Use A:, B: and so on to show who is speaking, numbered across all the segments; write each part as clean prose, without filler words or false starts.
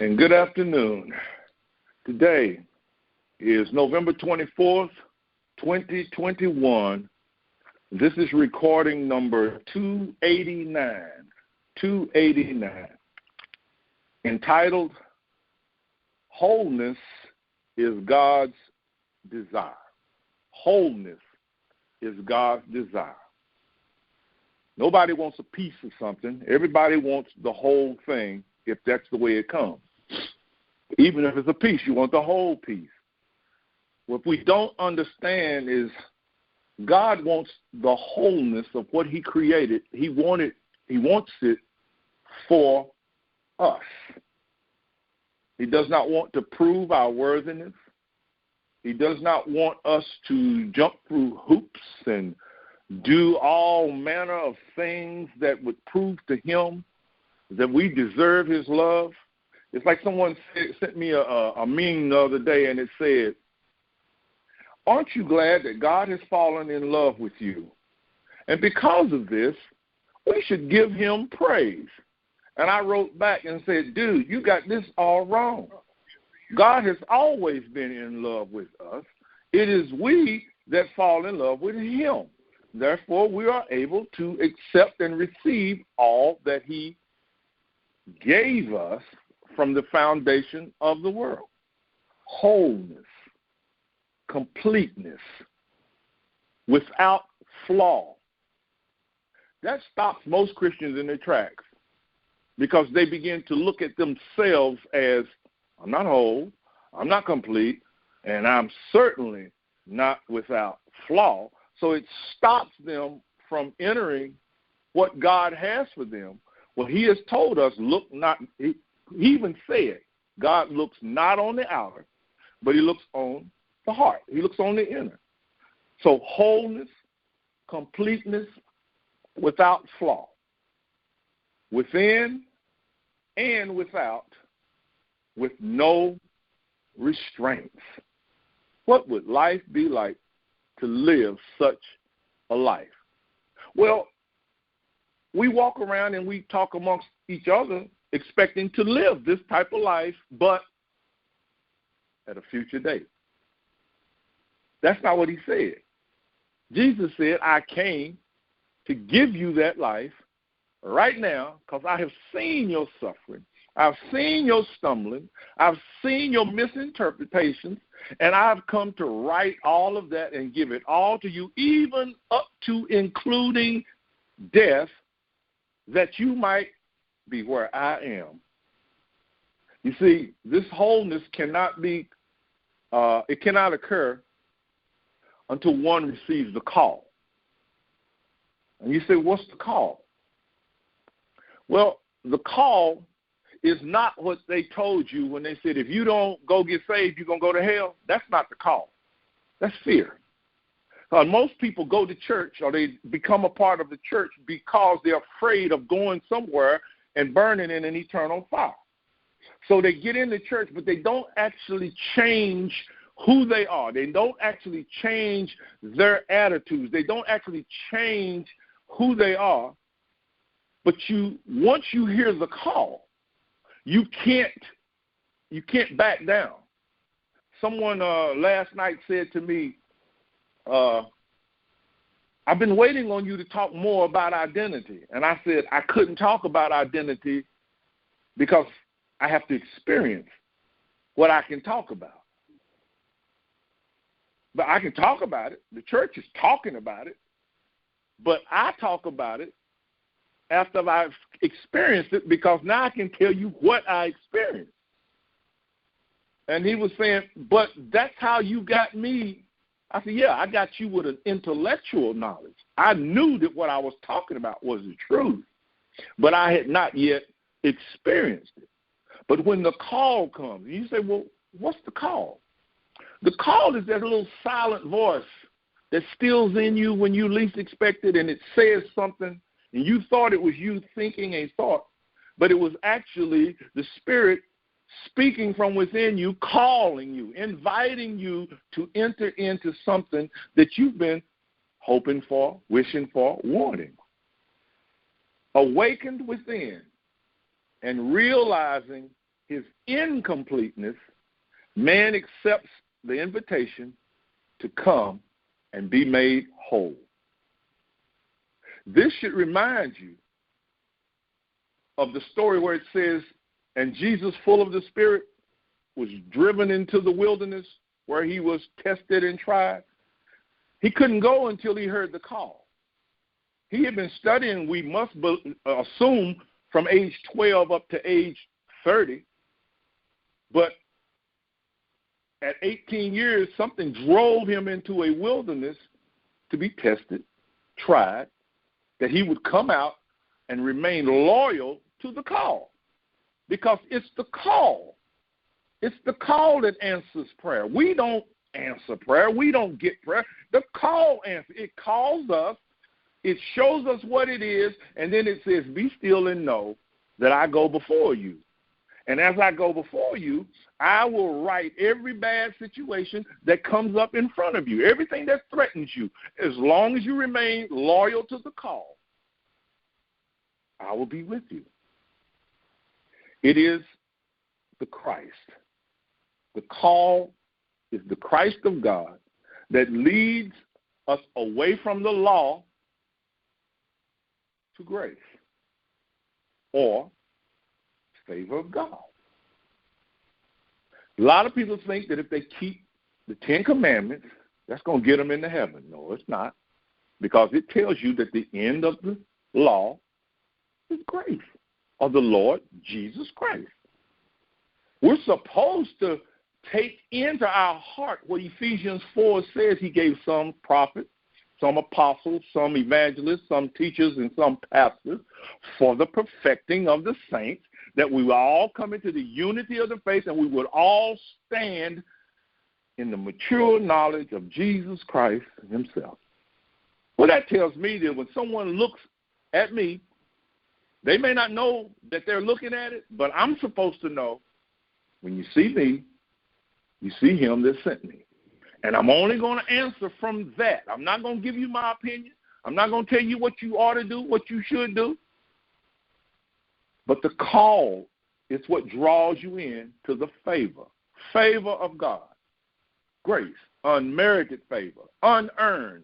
A: and good afternoon. Today is November 24th, 2021. This is recording number 289, entitled, Wholeness is God's Desire. Wholeness is God's desire. Nobody wants a piece of something. Everybody wants the whole thing if that's the way it comes. Even if it's a piece, you want the whole piece. What we don't understand is God wants the wholeness of what he created. He wants it for us. He does not want to prove our worthiness. He does not want us to jump through hoops and do all manner of things that would prove to him that we deserve his love. It's like someone sent me a meme the other day, and it said, aren't you glad that God has fallen in love with you? And because of this, we should give him praise. And I wrote back and said, dude, you got this all wrong. God has always been in love with us. It is we that fall in love with him. Therefore, we are able to accept and receive all that he gave us from the foundation of the world. Wholeness, completeness, without flaw. That stops most Christians in their tracks because they begin to look at themselves as, I'm not whole, I'm not complete, and I'm certainly not without flaw. So it stops them from entering what God has for them. Well, he has told us, look not, he even said, God looks not on the outer, but he looks on the heart. He looks on the inner. So wholeness, completeness, without flaw, within and without, with no restraints. What would life be like to live such a life? Well, we walk around and we talk amongst each other expecting to live this type of life, but at a future date. That's not what he said. Jesus said, I came to give you that life right now because I have seen your suffering. I've seen your stumbling. I've seen your misinterpretations, and I've come to right all of that and give it all to you, even up to including death, that you might be where I am. You see, this wholeness cannot be, it cannot occur until one receives the call. And you say, what's the call? Well, the call is not what they told you when they said, if you don't go get saved, you're going to go to hell. That's not the call. That's fear. Most people go to church or they become a part of the church because they're afraid of going somewhere and burning in an eternal fire. So they get into church, but they don't actually change who they are. They don't actually change their attitudes. They don't actually change who they are. But once you hear the call, you can't back down. Someone last night said to me, I've been waiting on you to talk more about identity. And I said I couldn't talk about identity because I have to experience what I can talk about. But I can talk about it. The church is talking about it. But I talk about it after I've experienced it, because now I can tell you what I experienced. And he was saying, but that's how you got me. I said, yeah, I got you with an intellectual knowledge. I knew that what I was talking about was the truth, but I had not yet experienced it. But when the call comes, you say, well, what's the call? The call is that little silent voice that stills in you when you least expect it, and it says something, and you thought it was you thinking a thought, but it was actually the Spirit speaking from within you, calling you, inviting you to enter into something that you've been hoping for, wishing for, wanting. Awakened within and realizing his incompleteness, man accepts the invitation to come and be made whole. This should remind you of the story where it says, and Jesus, full of the Spirit, was driven into the wilderness where he was tested and tried. He couldn't go until he heard the call. He had been studying, we must assume, from age 12 up to age 30. But at 18 years, something drove him into a wilderness to be tested, tried, that he would come out and remain loyal to the call. Because it's the call. It's the call that answers prayer. We don't answer prayer. We don't get prayer. The call answers. It calls us. It shows us what it is, and then it says, be still and know that I go before you. And as I go before you, I will right every bad situation that comes up in front of you, everything that threatens you. As long as you remain loyal to the call, I will be with you. It is the Christ. The call is the Christ of God that leads us away from the law to grace or favor of God. A lot of people think that if they keep the 10 Commandments, that's going to get them into heaven. No, it's not, because it tells you that the end of the law is grace of the Lord Jesus Christ. We're supposed to take into our heart what Ephesians 4 says. He gave some prophets, some apostles, some evangelists, some teachers, and some pastors for the perfecting of the saints, that we will all come into the unity of the faith and we would all stand in the mature knowledge of Jesus Christ himself. Well, that tells me that when someone looks at me, they may not know that they're looking at it, but I'm supposed to know, when you see me, you see him that sent me. And I'm only going to answer from that. I'm not going to give you my opinion. I'm not going to tell you what you ought to do, what you should do. But the call is what draws you in to the favor of God. Grace, unmerited favor, unearned.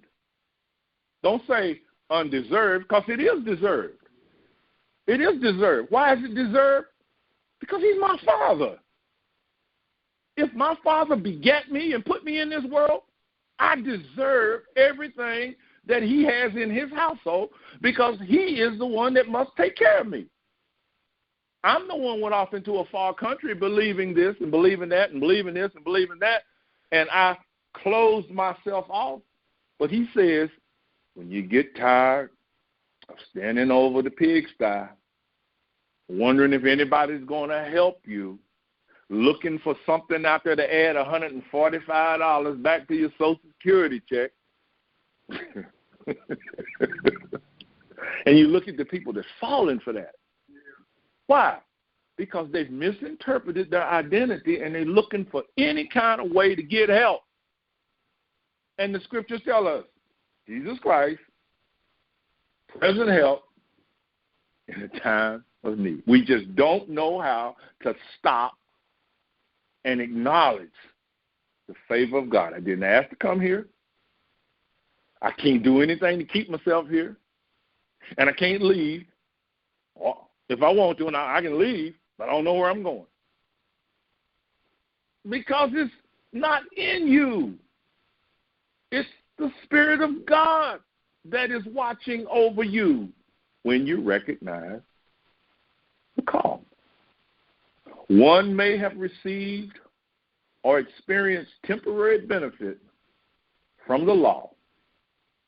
A: Don't say undeserved, because it is deserved. It is deserved. Why is it deserved? Because he's my Father. If my Father begat me and put me in this world, I deserve everything that he has in his household, because he is the one that must take care of me. I'm the one went off into a far country believing this and believing that and believing this and believing that, and I closed myself off. But he says, when you get tired of standing over the pigsty, wondering if anybody's going to help you, looking for something out there to add $145 back to your Social Security check, and you look at the people that's falling for that. Why? Because they've misinterpreted their identity and they're looking for any kind of way to get help. And the scriptures tell us, Jesus Christ, present help in a time of need. We just don't know how to stop and acknowledge the favor of God. I didn't ask to come here. I can't do anything to keep myself here. And I can't leave. If I want to, and I can leave, but I don't know where I'm going. Because it's not in you. It's the Spirit of God that is watching over you when you recognize the call. One may have received or experienced temporary benefit from the law,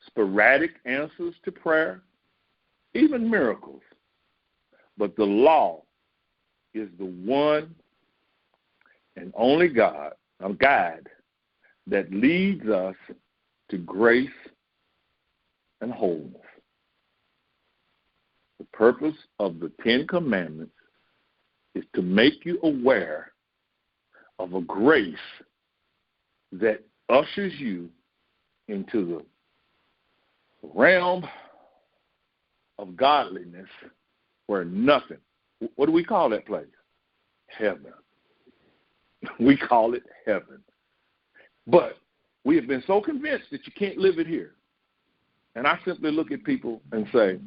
A: sporadic answers to prayer, even miracles. But the law is the one and only guide that leads us to grace and wholeness. The purpose of the 10 Commandments is to make you aware of a grace that ushers you into the realm of godliness where nothing, what do we call that place? heaven. We call it heaven. But we have been so convinced that you can't live it here. And I simply look at people and say,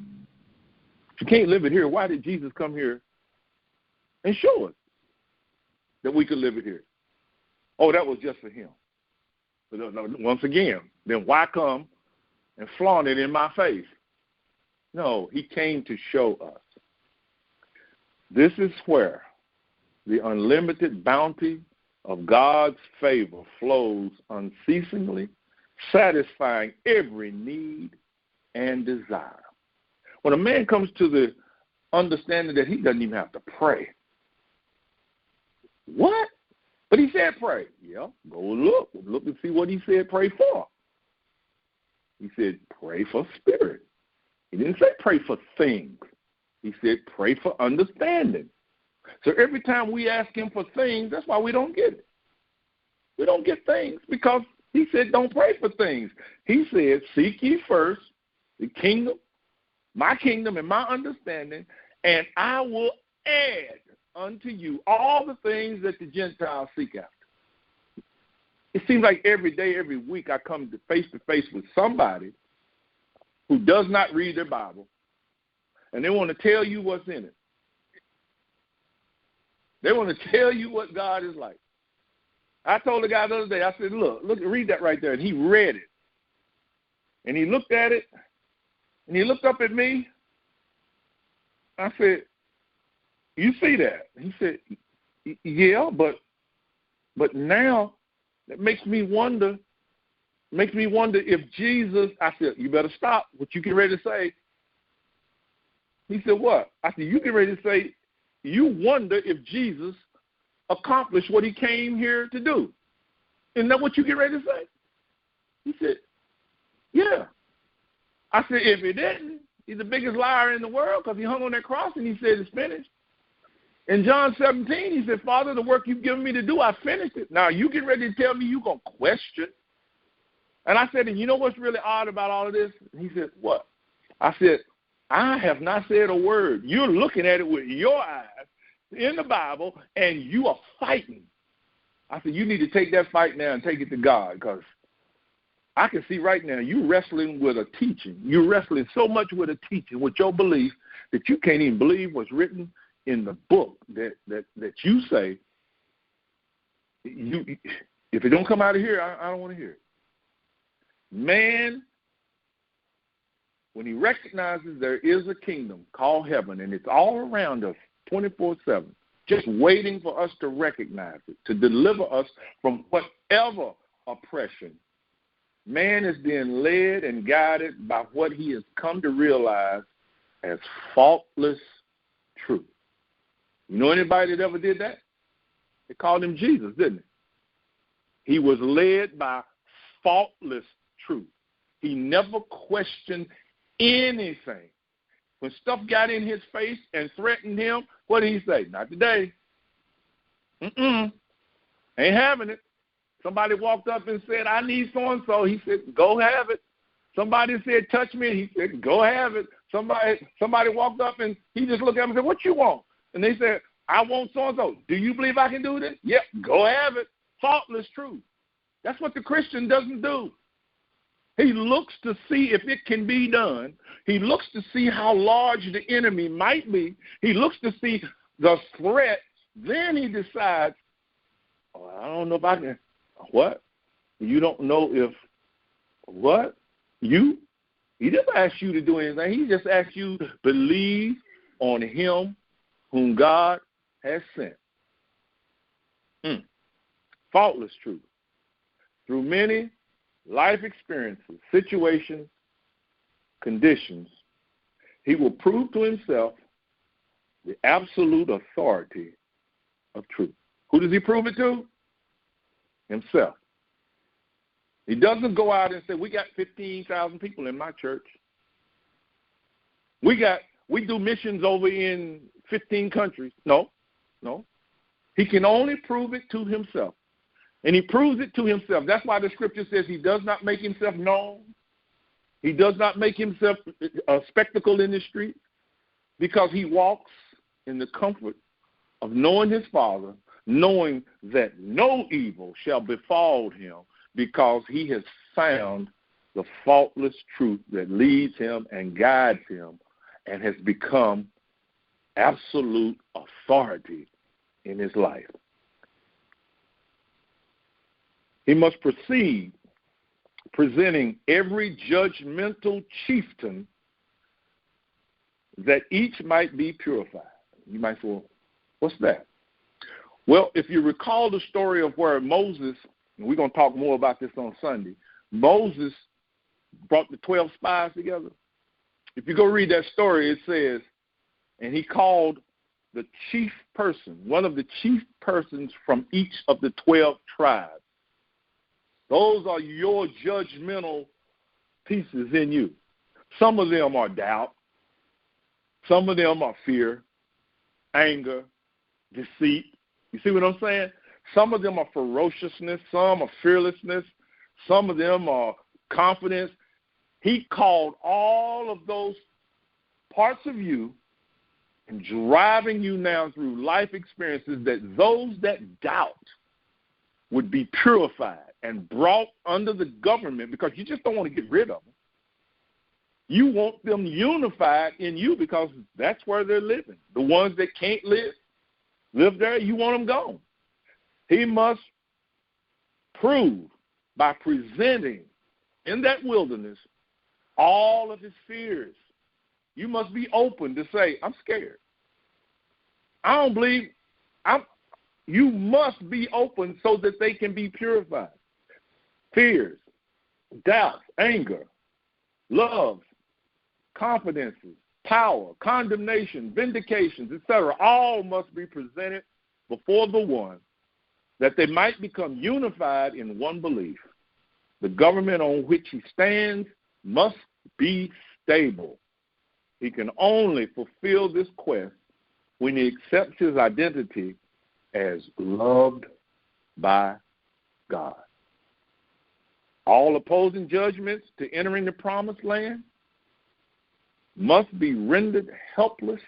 A: if you can't live it here, why did Jesus come here and show us that we could live it here? Oh, that was just for him. But once again, then why come and flaunt it in my face? No, he came to show us. This is where the unlimited bounty of God's favor flows unceasingly, satisfying every need and desire. When a man comes to the understanding that he doesn't even have to pray. What? But he said pray. Yeah, go look. Look and see what he said pray for. He said pray for spirit. He didn't say pray for things. He said pray for understanding. So every time we ask him for things, that's why we don't get it. We don't get things because he said don't pray for things. He said seek ye first the kingdom, my kingdom and my understanding, and I will add unto you all the things that the Gentiles seek after. It seems like every day, every week, I come to face with somebody who does not read their Bible, and they want to tell you what's in it. They want to tell you what God is like. I told the guy the other day, I said, look, read that right there. And he read it. And he looked at it, and he looked up at me. I said, you see that? He said, yeah, but now it makes me wonder if Jesus, I said, you better stop what you get ready to say. He said, what? I said, you get ready to say, you wonder if Jesus accomplished what he came here to do. Isn't that what you get ready to say? He said, yeah. I said, if he didn't, he's the biggest liar in the world because he hung on that cross and he said it's finished. In John 17, he said, Father, the work you've given me to do, I finished it. Now, you get ready to tell me you're going to question. And I said, and you know what's really odd about all of this? He said, what? I said, I have not said a word. You're looking at it with your eyes in the Bible, and you are fighting. I said, you need to take that fight now and take it to God, because I can see right now you wrestling with a teaching. You're wrestling so much with a teaching, with your belief, that you can't even believe what's written in the book that you say, if it don't come out of here, I don't want to hear it. Man, when he recognizes there is a kingdom called heaven, and it's all around us 24/7, just waiting for us to recognize it, to deliver us from whatever oppression, man is being led and guided by what he has come to realize as faultless truth. You know anybody that ever did that? They called him Jesus, didn't they? He was led by faultless truth. He never questioned anything. When stuff got in his face and threatened him, what did he say? Not today. Ain't having it. Somebody walked up and said, I need so-and-so. He said, go have it. Somebody said, touch me. He said, go have it. Somebody walked up and he just looked at him and said, what you want? And they said, I want so-and-so. Do you believe I can do this? Yep, go have it. Faultless truth. That's what the Christian doesn't do. He looks to see if it can be done. He looks to see how large the enemy might be. He looks to see the threat. Then he decides, oh, I don't know if I can. What? You don't know if what? He didn't ask you to do anything. He just asked you to believe on him whom God has sent. Faultless truth. Through many life experiences, situations, conditions, he will prove to himself the absolute authority of truth. Who does he prove it to? Himself. He doesn't go out and say, we got 15,000 people in my church. We do missions over in 15 countries. No. He can only prove it to himself. And he proves it to himself. That's why the scripture says he does not make himself known. He does not make himself a spectacle in the street, because he walks in the comfort of knowing his Father, knowing that no evil shall befall him because he has found the faultless truth that leads him and guides him and has become absolute authority in his life. He must proceed presenting every judgmental chieftain that each might be purified. You might say, well, what's that? Well, if you recall the story of where Moses, and we're going to talk more about this on Sunday, Moses brought the 12 spies together. If you go read that story, it says, and he called the chief person, one of the chief persons from each of the 12 tribes. Those are your judgmental pieces in you. Some of them are doubt. Some of them are fear, anger, deceit. You see what I'm saying? Some of them are ferociousness. Some are fearlessness. Some of them are confidence. He called all of those parts of you and driving you now through life experiences that those that doubt would be purified and brought under the government, because you just don't want to get rid of them. You want them unified in you because that's where they're living. The ones that can't live there, you want them gone. He must prove by presenting in that wilderness all of his fears. You must be open to say, I'm scared. I don't believe. You must be open so that they can be purified. Fears, doubts, anger, love, confidences, power, condemnation, vindications, etc., all must be presented before the one, that they might become unified in one belief. The government on which he stands must be stable. He can only fulfill this quest when he accepts his identity as loved by God. All opposing judgments to entering the promised land must be rendered helpless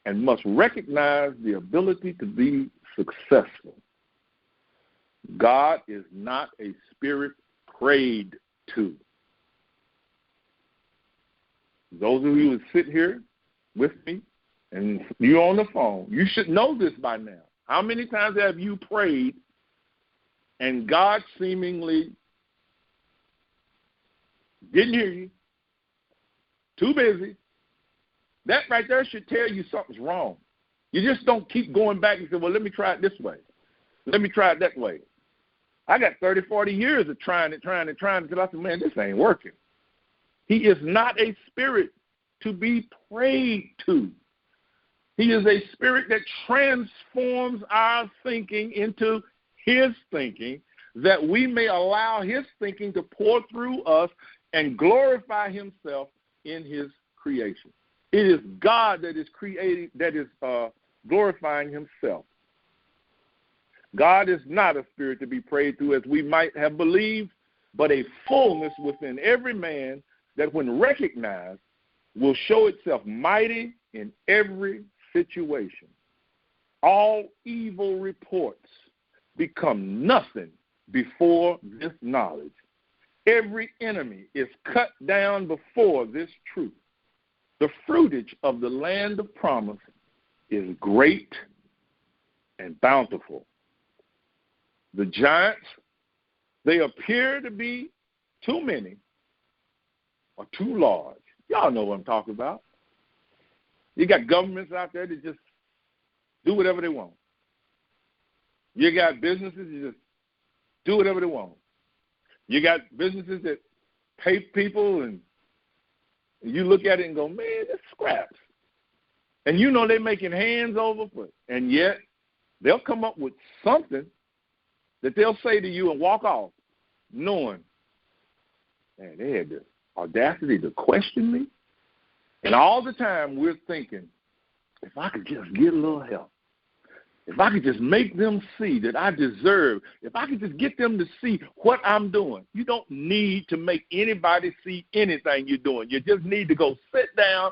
A: and must recognize the ability to be successful. God is not a spirit prayed to. Those of you who sit here with me and you're on the phone, you should know this by now. How many times have you prayed and God seemingly didn't hear you? Too busy. That right there should tell you something's wrong. You just don't keep going back and say, well, let me try it this way. Let me try it that way. I got 30, 40 years of trying until I said, man, this ain't working. He is not a spirit to be prayed to. He is a spirit that transforms our thinking into his thinking, that we may allow his thinking to pour through us and glorify himself in his creation. It is God that is creating, that is glorifying himself. God is not a spirit to be prayed to as we might have believed, but a fullness within every man that when recognized will show itself mighty in every situation. All evil reports become nothing before this knowledge. Every enemy is cut down before this truth. The fruitage of the land of promise is great and bountiful. The giants, they appear to be too many or too large. Y'all know what I'm talking about. You got governments out there that just do whatever they want. You got businesses that just do whatever they want. You got businesses that pay people, and you look at it and go, man, that's scraps. And you know they're making hands over foot. And yet they'll come up with something that they'll say to you and walk off knowing, man, they had the audacity to question me. And all the time we're thinking, if I could just get a little help, if I could just make them see that I deserve, if I could just get them to see what I'm doing. You don't need to make anybody see anything you're doing. You just need to go sit down,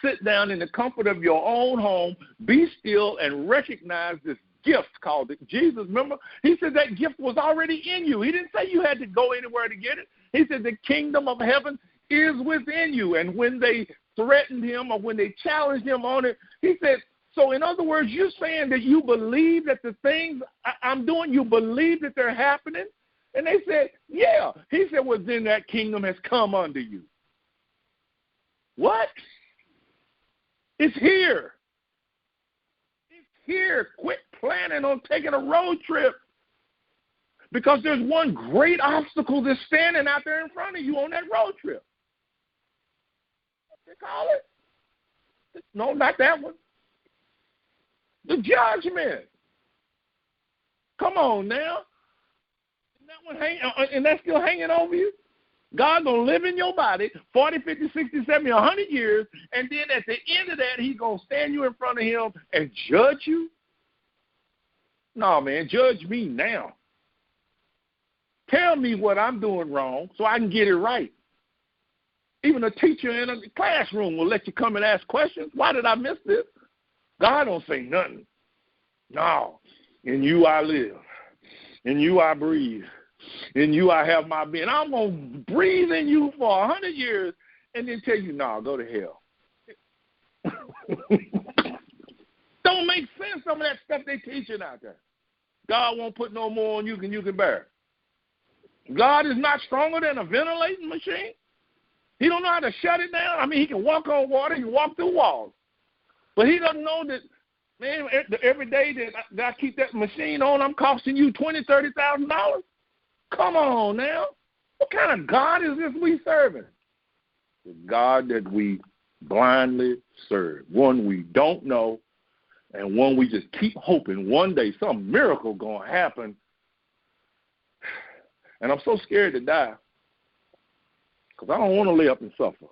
A: sit down in the comfort of your own home, be still, and recognize this gift called it. Jesus, remember, he said that gift was already in you. He didn't say you had to go anywhere to get it. He said the kingdom of heaven is within you. And when they threatened him or when they challenged him on it, he said, so in other words, you're saying that you believe that the things I'm doing, you believe that they're happening? And they said, yeah. He said, well, then that kingdom has come unto you. What? It's here. It's here. Quit planning on taking a road trip, because there's one great obstacle that's standing out there in front of you on that road trip. What they call it? No, not that one. The judgment. Come on now. And that's still hanging over you? God's going to live in your body 40, 50, 60, 70, 100 years, and then at the end of that, he's going to stand you in front of him and judge you? No, man, judge me now. Tell me what I'm doing wrong so I can get it right. Even a teacher in a classroom will let you come and ask questions. Why did I miss this? God don't say nothing. No, in you I live. In you I breathe. In you I have my being. I'm going to breathe in you for 100 years and then tell you, no, go to hell. Don't make sense, some of that stuff they teaching out there. God won't put no more on you than you can bear. God is not stronger than a ventilating machine. He don't know how to shut it down. I mean, he can walk on water. He can walk through walls. But he doesn't know that, man, every day that I keep that machine on, I'm costing you $20,000, $30,000. Come on now. What kind of God is this we serving? The God that we blindly serve, one we don't know, and one we just keep hoping one day some miracle going to happen. And I'm so scared to die because I don't want to lay up and suffer.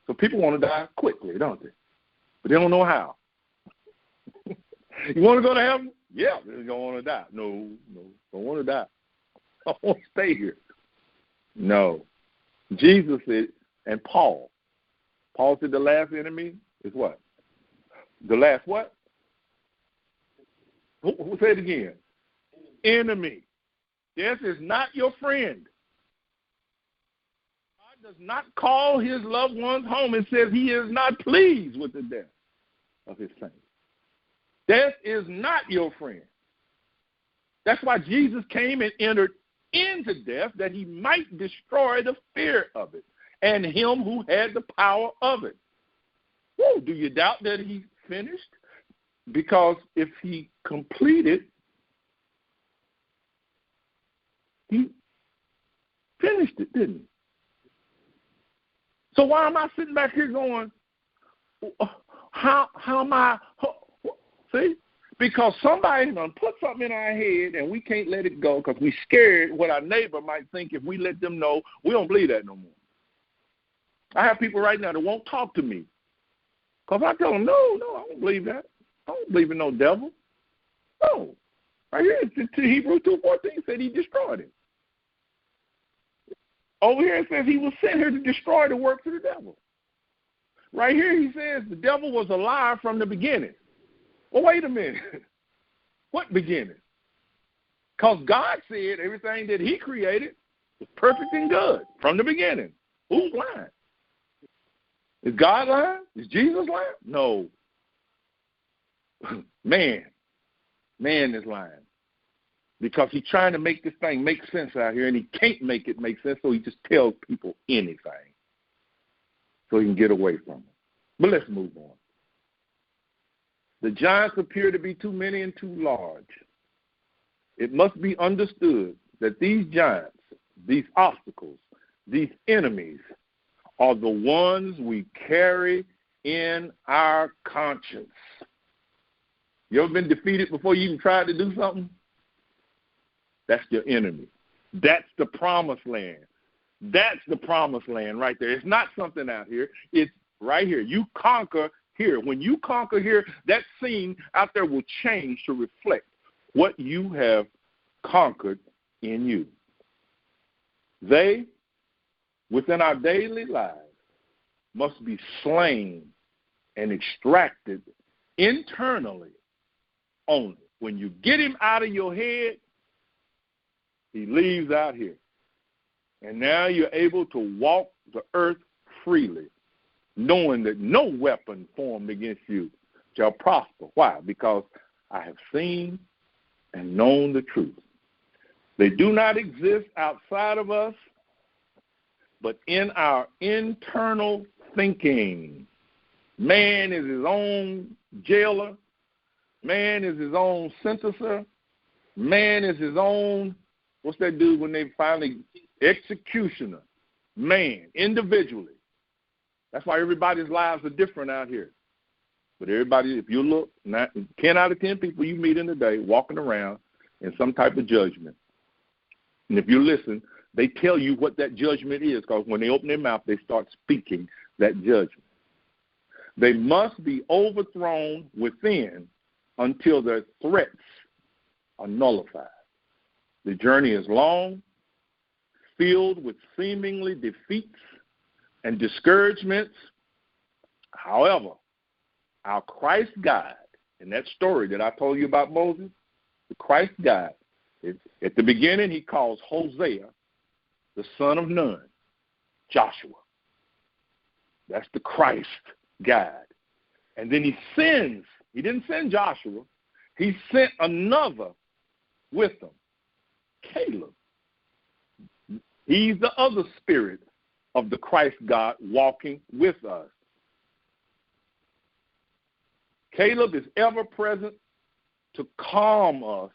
A: So people want to die quickly, don't they? But they don't know how. You want to go to heaven? Yeah, you don't want to die. No, don't want to die. I want to stay here. No. Jesus said, and Paul said the last enemy is what? The last what? Who say it again? Enemy. Death is not your friend. God does not call his loved ones home and says he is not pleased with the death of his saints. Death is not your friend. That's why Jesus came and entered into death, that he might destroy the fear of it and him who had the power of it. Whoa, do you doubt that he finished? Because if he completed, he finished it, didn't he? So why am I sitting back here going, how am I? See? Because somebody done put something in our head and we can't let it go because we're scared what our neighbor might think if we let them know. We don't believe that no more. I have people right now that won't talk to me because I tell them, no, I don't believe that. I don't believe in no devil. No. Right here, Hebrews 2:14 said he destroyed it. Over here it says he was sent here to destroy the works of the devil. Right here he says the devil was a liar from the beginning. Well, wait a minute. What beginning? Because God said everything that he created was perfect and good from the beginning. Who's lying? Is God lying? Is Jesus lying? No. Man is lying. Because he's trying to make this thing make sense out here, and he can't make it make sense, so he just tells people anything so he can get away from it. But let's move on. The giants appear to be too many and too large. It must be understood that these giants, these obstacles, these enemies are the ones we carry in our conscience. You ever been defeated before you even tried to do something? That's your enemy. That's the promised land. That's the promised land right there. It's not something out here. It's right here. You conquer here. When you conquer here, that scene out there will change to reflect what you have conquered in you. They, within our daily lives, must be slain and extracted internally only. When you get him out of your head, he leaves out here. And now you're able to walk the earth freely, knowing that no weapon formed against you shall prosper. Why? Because I have seen and known the truth. They do not exist outside of us, but in our internal thinking. Man is his own jailer. Man is his own sentencer. Man is his own, what's that dude when they finally, executioner. Man, individually. That's why everybody's lives are different out here. But everybody, if you look, 10 out of 10 people you meet in the day walking around in some type of judgment. And if you listen, they tell you what that judgment is, because when they open their mouth, they start speaking that judgment. They must be overthrown within until their threats are nullified. The journey is long, filled with seemingly defeats and discouragements. However, our Christ guide, in that story that I told you about Moses, the Christ guide, at the beginning he calls Hosea, the son of Nun, Joshua. That's the Christ guide. And then he didn't send Joshua, he sent another with him, Caleb. He's the other spirit of the Christ God walking with us. Caleb is ever present to calm us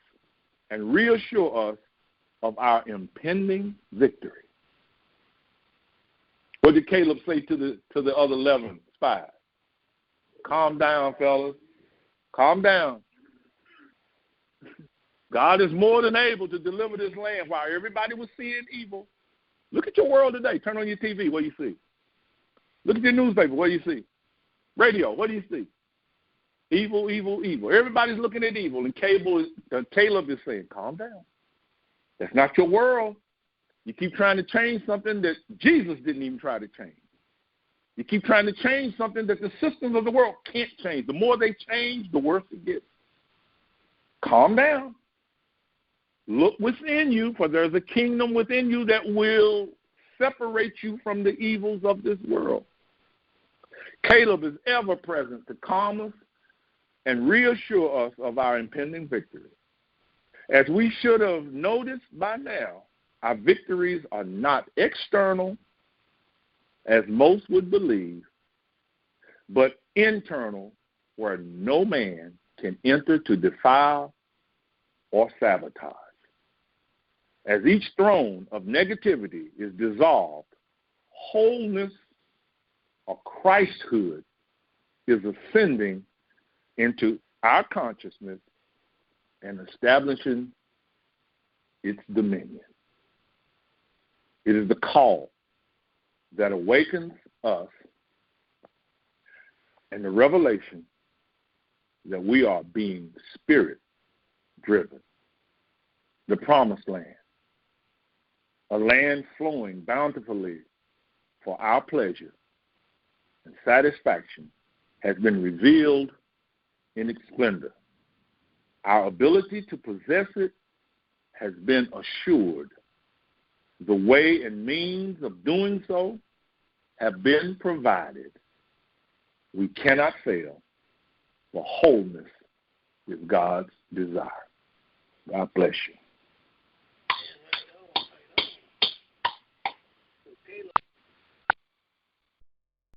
A: and reassure us of our impending victory. What did Caleb say to the other 11 spies? Calm down, fellas. Calm down. God is more than able to deliver this land while everybody was seeing evil. Look at your world today. Turn on your TV. What do you see? Look at your newspaper. What do you see? Radio. What do you see? Evil, evil, evil. Everybody's looking at evil. And Caleb is saying, calm down. That's not your world. You keep trying to change something that Jesus didn't even try to change. You keep trying to change something that the systems of the world can't change. The more they change, the worse it gets. Calm down. Look within you, for there's a kingdom within you that will separate you from the evils of this world. Caleb is ever present to calm us and reassure us of our impending victory. As we should have noticed by now, our victories are not external, as most would believe, but internal, where no man can enter to defile or sabotage. As each throne of negativity is dissolved, wholeness or Christhood is ascending into our consciousness and establishing its dominion. It is the call that awakens us and the revelation that we are being spirit-driven. The promised land, a land flowing bountifully for our pleasure and satisfaction, has been revealed in its splendor. Our ability to possess it has been assured. The way and means of doing so have been provided. We cannot fail, for wholeness is God's desire. God bless you.